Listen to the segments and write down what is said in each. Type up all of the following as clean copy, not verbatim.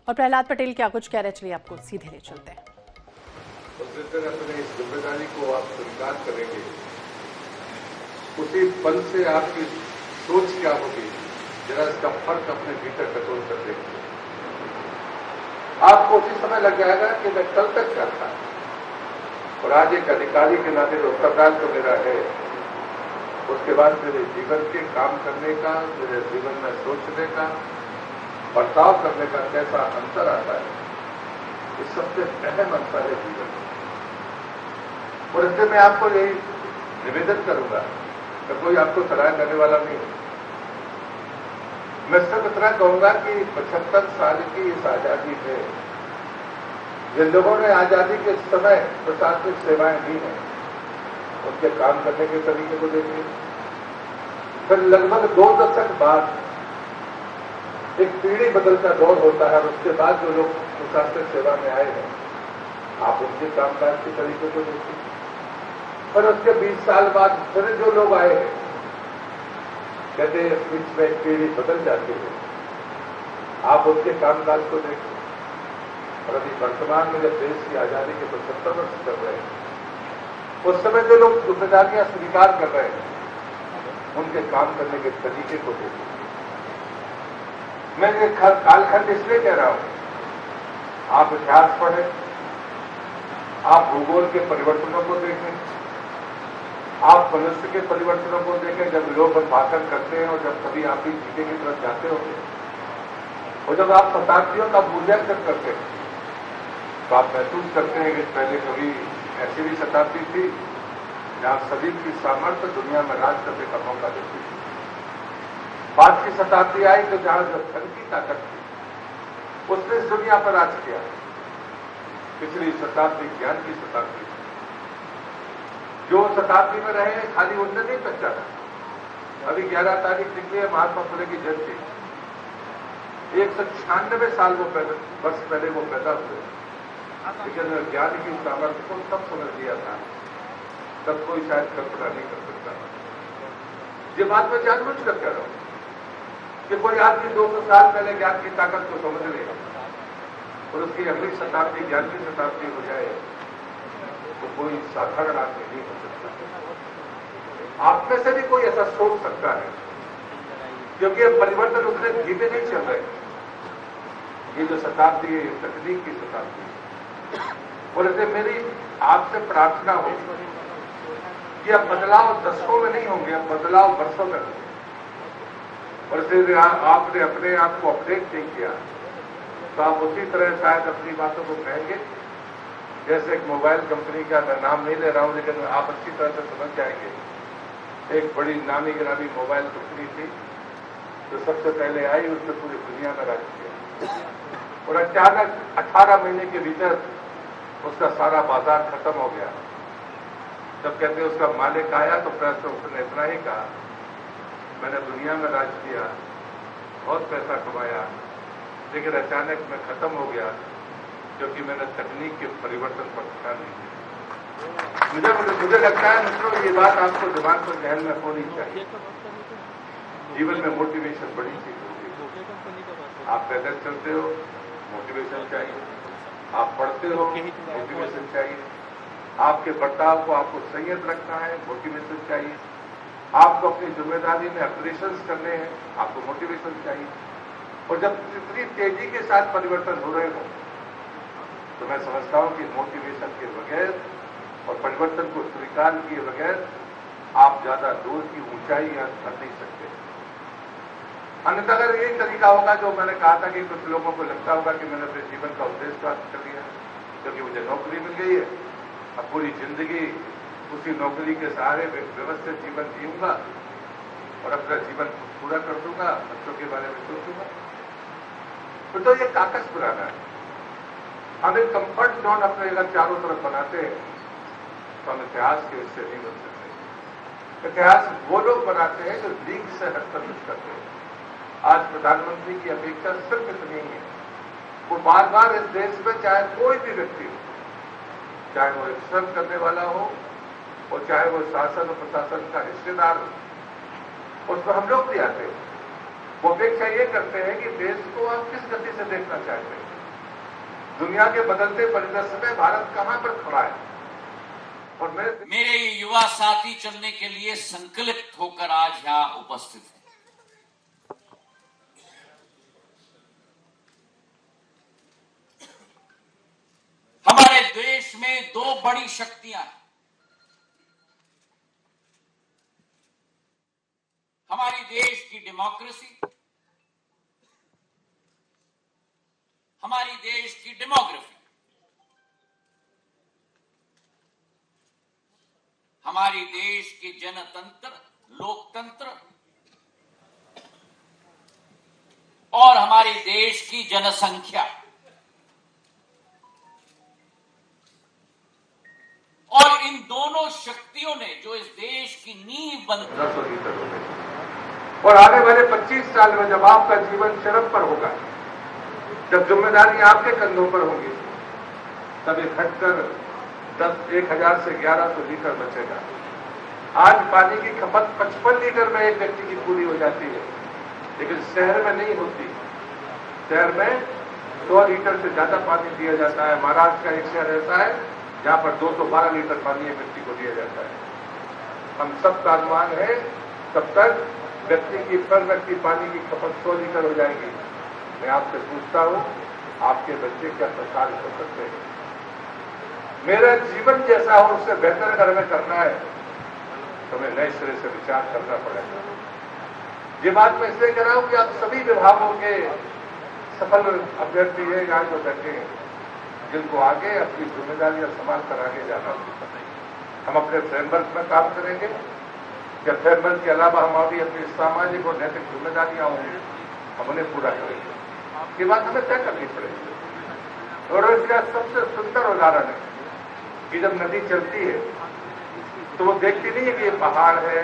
और प्रहलाद पटेल क्या कुछ कह रहे, चलिए आपको सीधे ले चलते हैं। तो जिस दिन अपने इस जिम्मेदारी को आप स्वीकार करेंगे, उसी पल से आपकी सोच क्या होगी, जरा इसका फर्क अपने भीतर टटोल कर देखिए। आपको उसी समय लग जाएगा कि मैं कल तक क्या था, और आज एक अधिकारी के नाते जो उत्तरदायित्व तो मेरा है, उसके बाद मेरे जीवन के काम करने का, मेरे जीवन में सोचने का, बर्ताव करने का कैसा अंतर आता है, इस सबसे अहम अंतर है जीवन में। और इसलिए मैं आपको यही निवेदन करूंगा कि कोई आपको सलाह करने वाला नहीं है। मैं सिर्फ इतना कहूंगा कि 75 साल की इस आजादी में जिन लोगों ने आजादी के समय प्रशासनिक सेवाएं दी हैं, उनके काम करने के तरीके को देखिए। फिर लगभग 2 दशक बाद एक पीढ़ी बदलता दौर होता है, और उसके बाद जो लोग प्रशासनिक सेवा में आए हैं, आप उनके कामकाज के तरीके को देखिए। पर उसके 20 साल बाद फिर जो लोग आए हैं, कहते हैं बीच में एक पीढ़ी बदल जाती है, आप उनके कामकाज को देखिए। और अभी वर्तमान में जब देश की आजादी के 75 वर्ष कर रहे हैं, उस समय जो लोग जिम्मेदारियां स्वीकार कर रहे हैं, उनके काम करने के तरीके को देखिए। मैं ये कालखंड इसलिए कह रहा हूं, आप इतिहास पढ़ें, आप भूगोल के परिवर्तनों को देखें, आप मनुष्य के परिवर्तनों को देखें। जब लोग भाषण करते हैं और जब कभी आप भी जीते की तरफ जाते होंगे, और जब आप शताब्दियों का मूल्यांकन करते हैं, तो आप महसूस करते हैं कि पहले कभी ऐसी भी शताब्दी थी जहां सभी की सामर्थ्य दुनिया में राज करने का मौका देती थी। बाद की शताब्दी आई तो जहां जो धन की ताकत थी, उसने इस दुनिया पर राज किया। पिछली शताब्दी ज्ञान की शताब्दी, जो शताब्दी में रहे खाली उनने नहीं पहचाना। अभी 11 तारीख निकली है महात्मा फुले की जयंती। 196 साल वर्ष पहले वो पैदा हुए, लेकिन ज्ञान की सामर्थ्य को तब समझ लिया था, तब कोई शायद कल्पना नहीं कर सकता। ये बात मैं जानबूझ कर कह रहा हूं कि कोई आदमी 200 साल पहले ज्ञान की ताकत को समझ लेगा और उसकी अगली शताब्दी ज्ञान की शताब्दी हो जाए, तो कोई साधारण आदमी नहीं हो सकता। आप में से भी कोई ऐसा सोच सकता है, क्योंकि ये परिवर्तन उतने धीमे नहीं चल रहे। ये जो शताब्दी है, तकनीक की शताब्दी, और इसलिए मेरी आपसे प्रार्थना हो कि अब बदलाव दशकों में नहीं होंगे, अब बदलाव वर्षों में होंगे। और इसलिए आपने अपने आप को अपडेट नहीं किया, तो आप उसी तरह शायद अपनी बातों को कहेंगे जैसे एक मोबाइल कंपनी का, मैं नाम नहीं ले रहा हूं, लेकिन आप अच्छी तरह से समझ जाएंगे। एक बड़ी नामी गिरामी मोबाइल कंपनी थी जो सबसे पहले आई, उसने पूरी दुनिया में राज किया, और अचानक 18 महीने के भीतर उसका सारा बाजार खत्म हो गया। जब कहते उसका मालिक आया तो प्रेस में उसने इतना ही कहा, मैंने दुनिया में राज किया, बहुत पैसा कमाया, लेकिन अचानक मैं खत्म हो गया क्योंकि मैंने तकनीक के परिवर्तन पर ध्यान नहीं दिया। मुझे लगता है मित्रों, ये बात आपको दिमाग पर जहन में होनी चाहिए। जीवन में मोटिवेशन बड़ी चीज होती है। आप पैदल चलते हो, मोटिवेशन चाहिए। आप पढ़ते हो, मोटिवेशन चाहिए। आपके बर्ताव को आपको संयत रखना है, मोटिवेशन चाहिए। आपको अपनी जिम्मेदारी में ऑपरेशंस करने हैं, आपको मोटिवेशन चाहिए। और जब इतनी तेजी के साथ परिवर्तन हो रहे हो, तो मैं समझता हूं कि मोटिवेशन के बगैर और परिवर्तन को स्वीकार किए बगैर आप ज्यादा दूर की ऊंचाई या कर नहीं सकते। अन्यथा अगर यही तरीका होगा जो मैंने कहा था कि कुछ लोगों को लगता होगा कि मैंने अपने जीवन का उद्देश्य प्राप्त कर लिया, क्योंकि मुझे नौकरी मिल गई है, अब पूरी जिंदगी उसी नौकरी के सहारे व्यवस्थित जीवन जीऊंगा और अपना जीवन पूरा कर दूंगा, बच्चों के बारे में सोचूंगा, तो ये काकस पुराना है। हम एक कंफर्ट जोन अपने अगर चारों तरफ बनाते हैं, तो हम इतिहास के हिस्से नहीं बन सकते। इतिहास वो लोग बनाते हैं जो लीग से हटकर कुछ करते हैं। आज प्रधानमंत्री की अपेक्षा सिर्फ इतनी ही है, वो बार बार इस देश में चाहे कोई भी व्यक्ति हो, चाहे वो एक श्रम करने वाला हो और चाहे वो शासन और प्रशासन का हिस्सेदार हो, उसमें हम लोग भी आते हैं। वो अपेक्षा ये करते हैं कि देश को आप किस गति से देखना चाहते हैं। दुनिया के बदलते परिदृश्य में भारत कहां पर खड़ा है। और मेरे युवा साथी चलने के लिए संकल्पित होकर आज यहां उपस्थित हैं। हमारे देश में दो बड़ी शक्तियां हैं। हमारी देश की डेमोक्रेसी, हमारी देश की डेमोग्राफी, हमारी देश की जनतंत्र, लोकतंत्र और हमारी देश की जनसंख्या। और इन दोनों शक्तियों ने जो इस देश की नींव बन 10 लीटर हो गए। और आने वाले 25 साल में जब आपका जीवन चरम पर होगा, जब जिम्मेदारी आपके कंधों पर होगी, तब ये घटकर 10,000 से 1100 लीटर बचेगा। आज पानी की खपत 55 लीटर में एक व्यक्ति की पूरी हो जाती है, लेकिन शहर में नहीं होती। शहर में 100 लीटर से ज्यादा पानी दिया जाता है। महाराष्ट्र का एक शहर ऐसा है जहां पर 212 लीटर पानी एक व्यक्ति को दिया जाता है। हम सब का अनुमान है तब तक व्यक्ति की पर व्यक्ति पानी की खपत 100 लीटर हो जाएगी। मैं आपसे पूछता हूं, आपके बच्चे क्या प्रसार हो सकते हैं? मेरा जीवन जैसा हो उससे बेहतर अगर हमें करना है तो हमें नए सिरे से विचार करना पड़ेगा। ये बात मैं इसलिए कह रहा हूं कि आप सभी विभागों के सफल अभ्यर्थी हैं यहाँ जो बैठे हैं, जिनको आगे अपनी जिम्मेदारियां संभाल कर आगे जाना है। हम अपने फ्रेमवर्क में काम करेंगे या फ्रेमवर्क के अलावा हम अभी अपनी सामाजिक और नैतिक जिम्मेदारियां होंगी, हम उन्हें पूरा करेंगे। ये बात हमें तय करनी पड़ेगी। और इसका सबसे सुंदर उदाहरण है कि जब नदी चलती है तो वो देखती नहीं है कि ये पहाड़ है,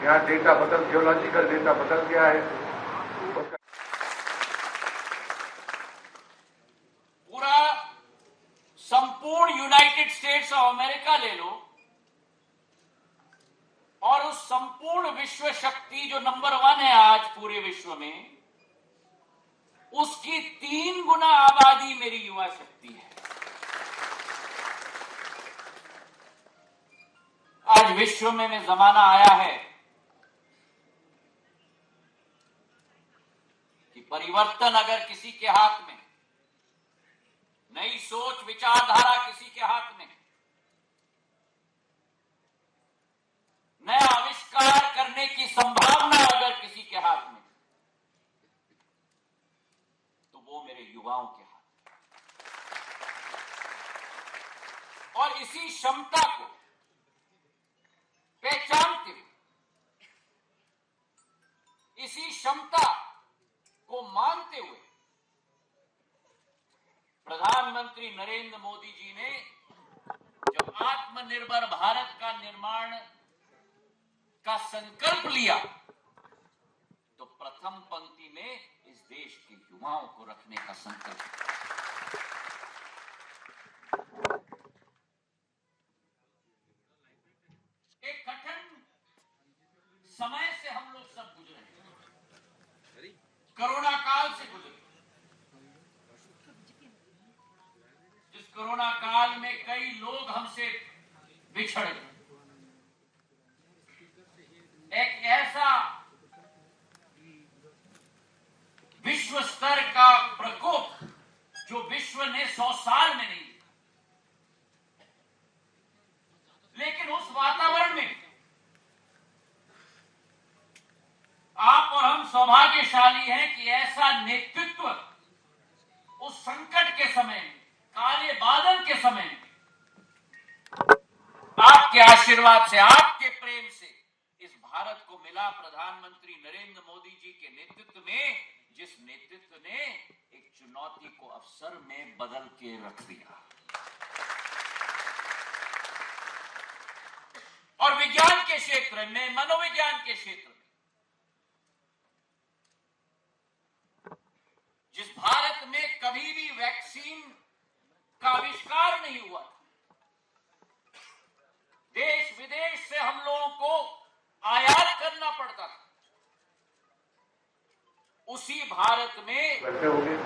यहाँ डेटा जियोलॉजिकल डेटा बदल गया है। पूरा संपूर्ण यूनाइटेड स्टेट्स ऑफ अमेरिका ले लो और उस संपूर्ण विश्व शक्ति जो नंबर 1 है आज पूरे विश्व में, उसकी 3 गुना आबादी मेरी युवा शक्ति है। आज विश्व में जमाना आया है कि परिवर्तन अगर किसी के हाथ में, नई सोच विचारधारा किसी के हाथ में, नया आविष्कार करने की संभावना अगर किसी के हाथ में, तो वो मेरे युवाओं के हाथ में। और इसी क्षमता को पहचानते हुए, इसी क्षमता को मानते हुए प्रधानमंत्री नरेंद्र मोदी जी ने जब आत्मनिर्भर भारत का निर्माण का संकल्प लिया तो प्रथम पंक्ति में इस देश के युवाओं को रखने का संकल्प लिया। एक कठिन समय से हम लोग सब गुजरे हैं, कोरोना काल से गुजरे। जिस कोरोना काल में कई लोग हमसे बिछड़ गए, एक ऐसा विश्व स्तर का प्रकोप जो विश्व ने 100 साल में नहीं देखा। लेकिन उस वातावरण में आप और हम सौभाग्यशाली हैं कि ऐसा नेतृत्व उस संकट के समय में, काले बादल के समय में, आपके आशीर्वाद से, आपके प्रेम से इस भारत को मिला। प्रधानमंत्री नरेंद्र मोदी जी के नेतृत्व में, जिस नेतृत्व ने एक चुनौती को अवसर में बदल के रख दिया। और विज्ञान के क्षेत्र में, मनोविज्ञान के क्षेत्र में, जिस भारत में कभी भी वैक्सीन का आविष्कार नहीं हुआ, देश विदेश से हम लोगों को आयात करना पड़ता था, उसी भारत में बैठे होंगे।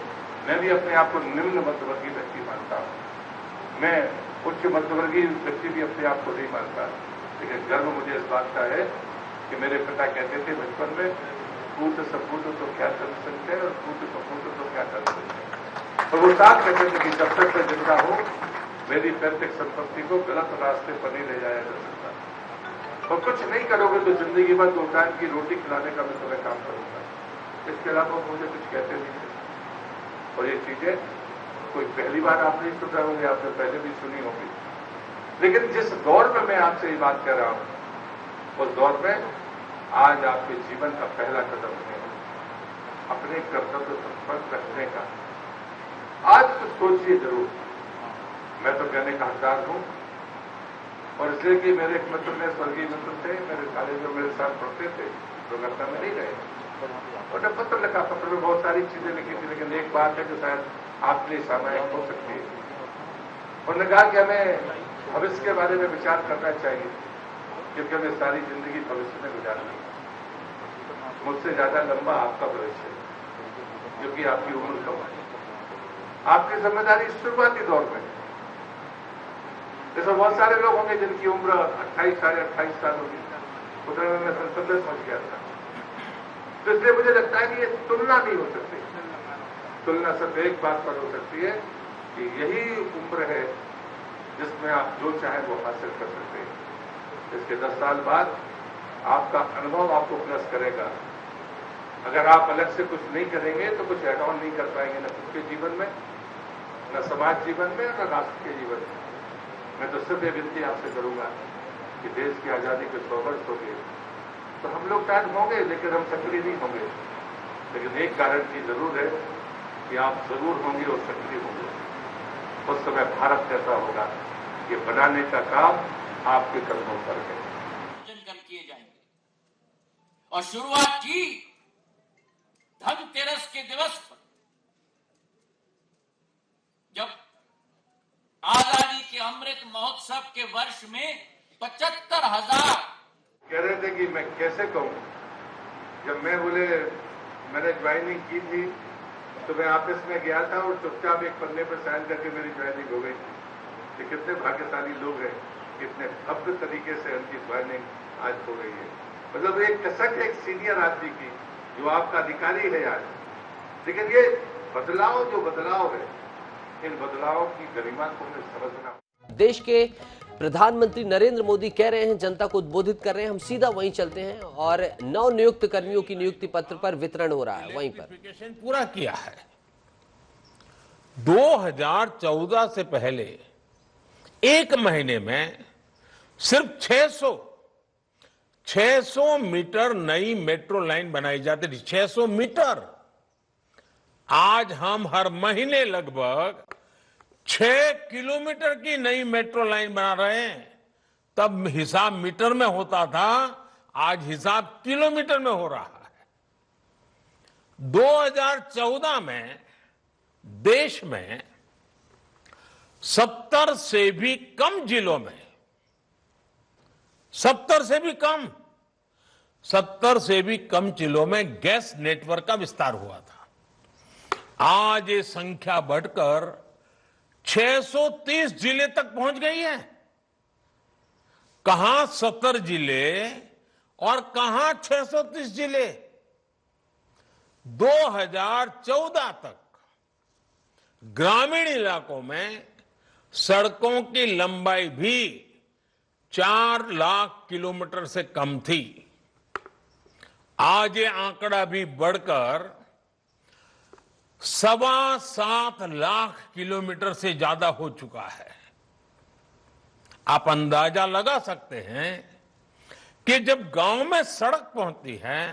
मैं भी अपने आप को निम्न मध्यवर्गीय व्यक्ति मानता हूँ, मैं उच्च मध्यवर्गीय व्यक्ति भी अपने आप को नहीं मानता, लेकिन गर्व मुझे इस बात का है कि मेरे पिता कहते थे बचपन में, पूत सपूत तो क्या कर सकते हैं और पूत सपूत तो क्या कर सकते हैं। और वो साथ कहते थे कि जब तक मैं जिंदा हूं मेरी पैतृक संपत्ति को गलत रास्ते पर नहीं ले जाया जा सकता, और कुछ नहीं करोगे तो जिंदगी भर 2 टाइम की रोटी खिलाने का मैं तुम्हें काम करूंगा, इसके अलावा मुझे कुछ कहते नहीं थे। और ये चीजें कोई पहली बार आप नहीं सुन रहे होंगे, आपने पहले भी सुनी होगी, लेकिन जिस दौर में मैं आपसे ये बात कर रहा हूं उस दौर में आज आपके जीवन का पहला कदम है अपने कर्तव्य पर रखने का। आज तो सोचिए जरूर, मैं तो कहने का हकदार हूं, और इसलिए कि मेरे एक मित्र ने, स्वर्गीय मित्र थे, मेरे कॉलेज में मेरे साथ पढ़ते थे, दुर्घटना में नहीं रहे, उन्होंने पत्र लिखा, पत्र में बहुत सारी चीजें लिखी थी, लेकिन एक बात है जो शायद आपके लिए सामायिक हो सकती है। उन्होंने कहा कि हमें भविष्य के बारे में विचार करना चाहिए, क्योंकि हमें सारी जिंदगी भविष्य में गुजारनी है। मुझसे ज्यादा लंबा आपका भविष्य है, क्योंकि आपकी उम्र कम है, आपकी जिम्मेदारी शुरुआती दौर में। जैसे बहुत सारे लोग होंगे जिनकी उम्र 28 साढ़े 28 साल होगी, उधर में मैं संसद में पहुंच गया था। तो इसलिए मुझे लगता है कि ये तुलना नहीं हो सकती, तुलना सिर्फ एक बात पर हो सकती है कि यही उम्र है जिसमें आप जो चाहें वो हासिल कर सकते हैं। इसके 10 साल बाद आपका अनुभव आपको प्लस करेगा। अगर आप अलग से कुछ नहीं करेंगे तो कुछ ऐड ऑन नहीं कर पाएंगे, न खुद के जीवन में, न समाज जीवन में, न राष्ट्र के जीवन में। मैं तो सिर्फ ये विनती आपसे करूंगा कि देश की आजादी के 100 वर्ष हो गए तो हम लोग शायद होंगे, लेकिन हम सक्रिय नहीं होंगे। लेकिन एक गारंटी जरूर है कि आप जरूर होंगे और सक्रिय होंगे। उस समय भारत कैसा होगा ये बनाने का काम आपके कदमों पर है। कल किए जाएंगे और शुरुआत की धनतेरस के दिवस पर, जब आजादी के अमृत महोत्सव के वर्ष में 75,000 कह रहे थे कि मैं कैसे कहूं, जब मैं बोले मैंने ज्वाइनिंग की थी तो मैं ऑफिस में गया था और चुपचाप एक पन्ने पर साइन करके मेरी ज्वाइनिंग हो गई थी। ये कितने भाग्यशाली लोग हैं, कितने भव्य तरीके से उनकी ज्वाइनिंग आज हो गई है। मतलब एक कसक एक सीनियर आदमी की जो आपका अधिकारी है आज, लेकिन ये बदलाव जो बदलाव है, इन बदलावों की गरिमा को हमें समझना। देश के प्रधानमंत्री नरेंद्र मोदी कह रहे हैं, जनता को उद्बोधित कर रहे हैं। हम सीधा वहीं चलते हैं और नवनियुक्त कर्मियों की नियुक्ति पत्र पर वितरण हो रहा है। वहीं पर पूरा किया है। 2014 से पहले एक महीने में सिर्फ 600 मीटर नई मेट्रो लाइन बनाई जाती थी। 600 मीटर। आज हम हर महीने लगभग 6 किलोमीटर की नई मेट्रो लाइन बना रहे हैं। तब हिसाब मीटर में होता था, आज हिसाब किलोमीटर में हो रहा है। 2014 में देश में 70 से भी कम जिलों में, 70 से भी कम जिलों में गैस नेटवर्क का विस्तार हुआ था। आज ये संख्या बढ़कर 630 जिले तक पहुंच गई है। कहां 70 जिले और कहां 630 जिले। 2014 तक ग्रामीण इलाकों में सड़कों की लंबाई भी 4 लाख किलोमीटर से कम थी। आज ये आंकड़ा भी बढ़कर 7.25 लाख किलोमीटर से ज्यादा हो चुका है। आप अंदाजा लगा सकते हैं कि जब गांव में सड़क पहुंचती है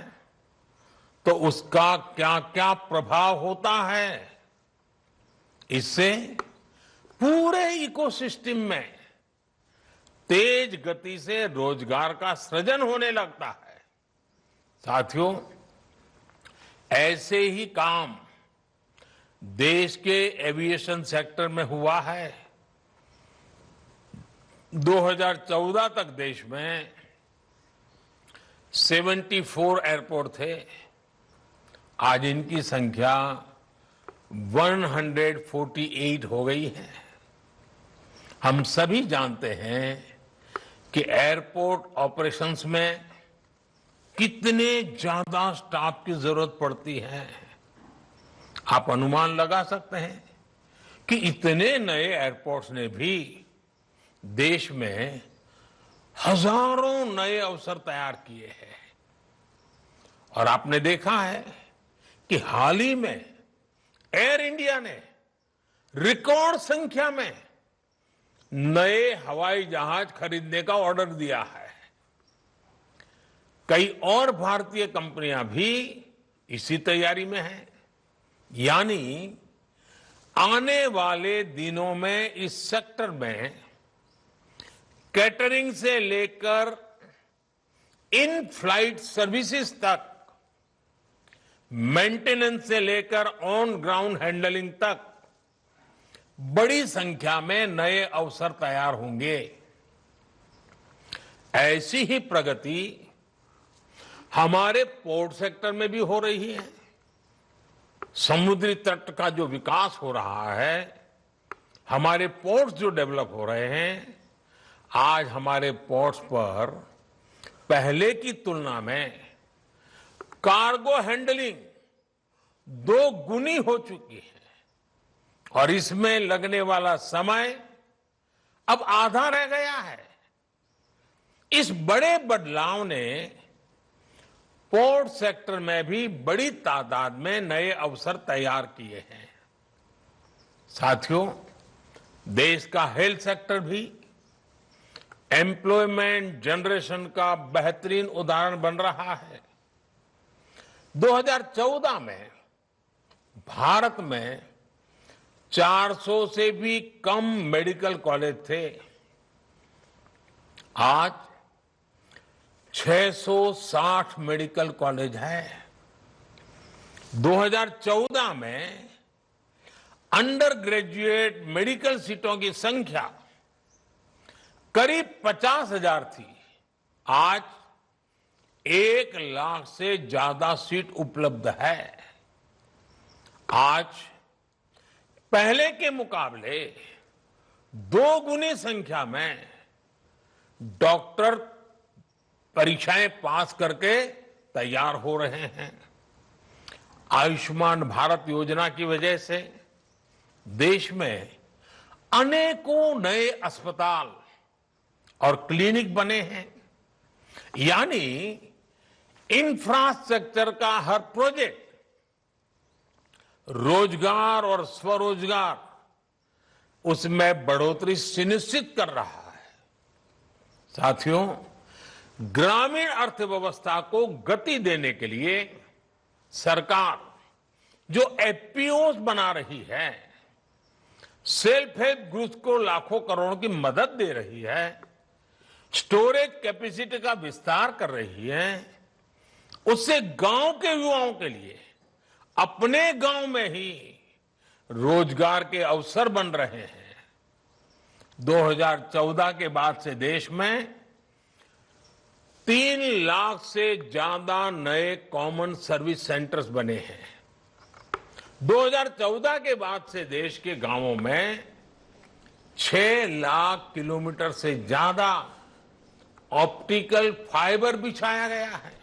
तो उसका क्या क्या प्रभाव होता है। इससे पूरे इकोसिस्टम में तेज गति से रोजगार का सृजन होने लगता है। साथियों, ऐसे ही काम देश के एविएशन सेक्टर में हुआ है। 2014 तक देश में 74 एयरपोर्ट थे। आज इनकी संख्या 148 हो गई है। हम सभी जानते हैं कि एयरपोर्ट ऑपरेशंस में कितने ज्यादा स्टाफ की जरूरत पड़ती है। आप अनुमान लगा सकते हैं कि इतने नए एयरपोर्ट्स ने भी देश में हजारों नए अवसर तैयार किए हैं। और आपने देखा है कि हाल ही में एयर इंडिया ने रिकॉर्ड संख्या में नए हवाई जहाज खरीदने का ऑर्डर दिया है। कई और भारतीय कंपनियां भी इसी तैयारी में हैं। यानी आने वाले दिनों में इस सेक्टर में कैटरिंग से लेकर इन फ्लाइट सर्विसेज तक, मेंटेनेंस से लेकर ऑन ग्राउंड हैंडलिंग तक बड़ी संख्या में नए अवसर तैयार होंगे। ऐसी ही प्रगति हमारे पोर्ट सेक्टर में भी हो रही है। समुद्री तट का जो विकास हो रहा है, हमारे पोर्ट्स जो डेवलप हो रहे हैं, आज हमारे पोर्ट्स पर पहले की तुलना में कार्गो हैंडलिंग 2 गुनी हो चुकी है और इसमें लगने वाला समय अब आधा रह गया है। इस बड़े बदलाव ने पोर्ट सेक्टर में भी बड़ी तादाद में नए अवसर तैयार किए हैं। साथियों, देश का हेल्थ सेक्टर भी एम्प्लॉयमेंट जनरेशन का बेहतरीन उदाहरण बन रहा है। 2014 में भारत में 400 से भी कम मेडिकल कॉलेज थे। आज 660 मेडिकल कॉलेज हैं। 2014 में अंडर ग्रेजुएट मेडिकल सीटों की संख्या करीब 50,000 थी। आज 1 लाख से ज्यादा सीट उपलब्ध है। आज पहले के मुकाबले 2 गुनी संख्या में डॉक्टर परीक्षाएं पास करके तैयार हो रहे हैं। आयुष्मान भारत योजना की वजह से देश में अनेकों नए अस्पताल और क्लिनिक बने हैं। यानी इंफ्रास्ट्रक्चर का हर प्रोजेक्ट रोजगार और स्वरोजगार उसमें बढ़ोतरी सुनिश्चित कर रहा है। साथियों, ग्रामीण अर्थव्यवस्था को गति देने के लिए सरकार जो एफपीओस बना रही है, सेल्फ हेल्प ग्रुप्स को लाखों करोड़ों की मदद दे रही है, स्टोरेज कैपेसिटी का विस्तार कर रही है, उससे गांव के युवाओं के लिए अपने गांव में ही रोजगार के अवसर बन रहे हैं। 2014 के बाद से देश में 3 लाख से ज्यादा नए कॉमन सर्विस सेंटर्स बने हैं। 2014 के बाद से देश के गांवों में 6 लाख किलोमीटर से ज्यादा ऑप्टिकल फाइबर बिछाया गया है।